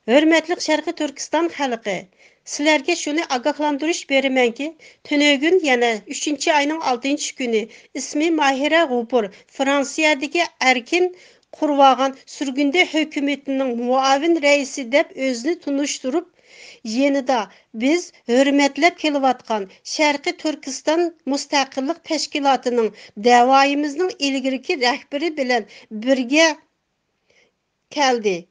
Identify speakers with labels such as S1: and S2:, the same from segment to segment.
S1: Hörmətli Şərqi Türkistan xalqı, sizlərə şunu agahlandırış berimenki, tönögün yana 3-cü ayının 6-cı günü ismi Mahirə Qupur, Fransiyadakı erkin qurvağan sürgündə hökumətinin muavin rəisi deb özünü tunuşturup, yenida biz hörmətlab kelyatqan Şərqi Türkistan Müstəqillik Təşkilatının davayımızın ilgirki rəhbəri bilan birgə keldi.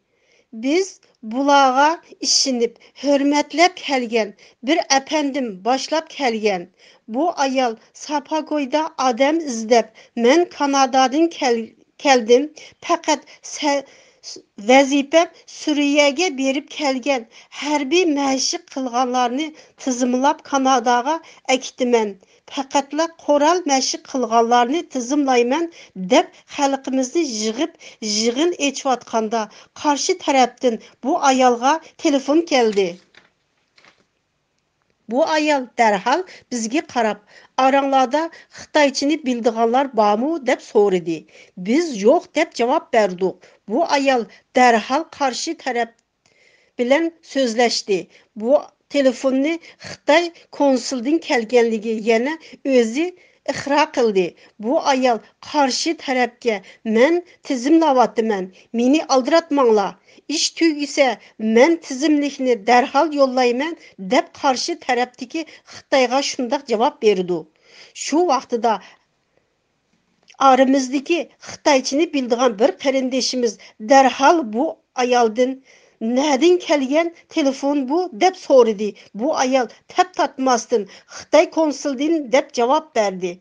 S1: Biz bulağa işinip, hürmetlep kelgen, bir efendim başlap kelgen. Bu ayal Sapagoy'da adam izlep, men Kanada'dan keldim. Fakat vazifem Suriye'ye berip kelgen. Harbiy məşq kılganlarını tızımlap Kanada'ga ektimen. Faqatla qoral məşq qılğanlarını tizimlayman deb xalqimizni yig'in echiyotganda qarshi tarafdan bu ayolga telefon keldi. Bu ayol darhol bizga qarab, "Aranglarda Xitoychini bildiganlar bormi?" deb so'radi. Biz yo'q deb javob berdik. Bu ayol darhol qarshi taraf bilan so'zlashdi. Bu telefonni Xitoy konsuldan kelganligi yana o'zi iqror qildi. Bu ayol qarshi tarafga men tizimlayapman, meni aldiratmanglar. İş tugisa men tizimlikni darhol yo'llayman deb qarshi tarafdagi Xitoyga shundoq javob berdi. Shu vaqtida aramizdagi Xitoychini bildigan bir qarindoshimiz darhol bu ayoldan "Nereden kelgen telefon bu?" deb so'radi. Bu ayol tap tatmasdan Xitoy konsuldan deb javob berdi.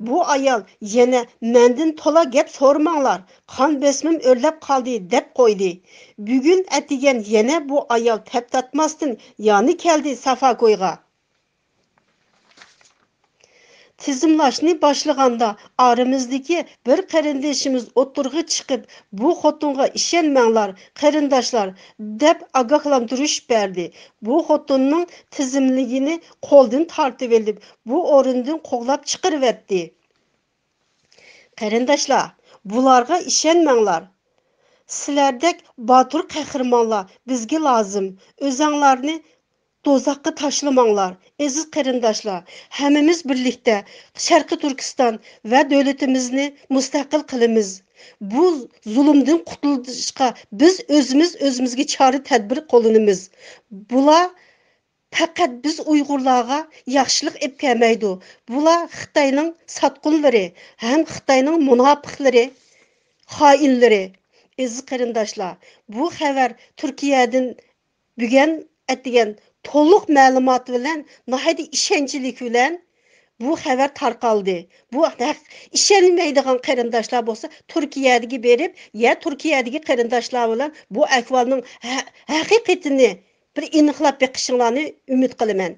S1: Bu ayol yana mendin tola gap so'rmanglar, qon besmim o'rlab qoldi deb qo'ydi. Bugun atigan yana bu ayol tap tatmasdan yani keldi Safagoyga. Tizimlashni boshlaganda aramizdagi bir qarindoshimiz o'tirg'i chiqib, bu xotinga ishonmanglar, qarindoshlar deb ogohlantirish berdi. Bu xotinning tizimligini qo'ldan tortib olib, bu o'rindan qo'g'lab chiqaribdi. Qarindoshlar, bularga ishonmanglar. Sizlardek botur qahramonlar bizga lozim. O'zinglarni dozaqqa tashlamanglar. Aziz qarindoshlar, hammamiz birlikda Sharqi Turkiston va davlatimizni mustaqil qilamiz. Bu zulmdan qutulishga biz o'zimizga chora tadbir qo'llanamiz. Bular faqat biz Uyg'urlarga yaxshilik ep kelmaydi. Bular Xitoyning satqunlari, ham Xitoyning munofiqlari, xoinlari. Aziz qarindoshlar, bu xabar Turkiyadan bugun atigan to'liq ma'lumot bilan nihoyat ishonchlik bilan bu xabar tarqaldi. Bu ishonmaydigan qarindoshlar bo'lsa Turkiyadagi berib, ya Turkiyadagi qarindoshlar bilan bu ahvolning haqiqatini bir aniqlab beqishinglarni umid qilaman.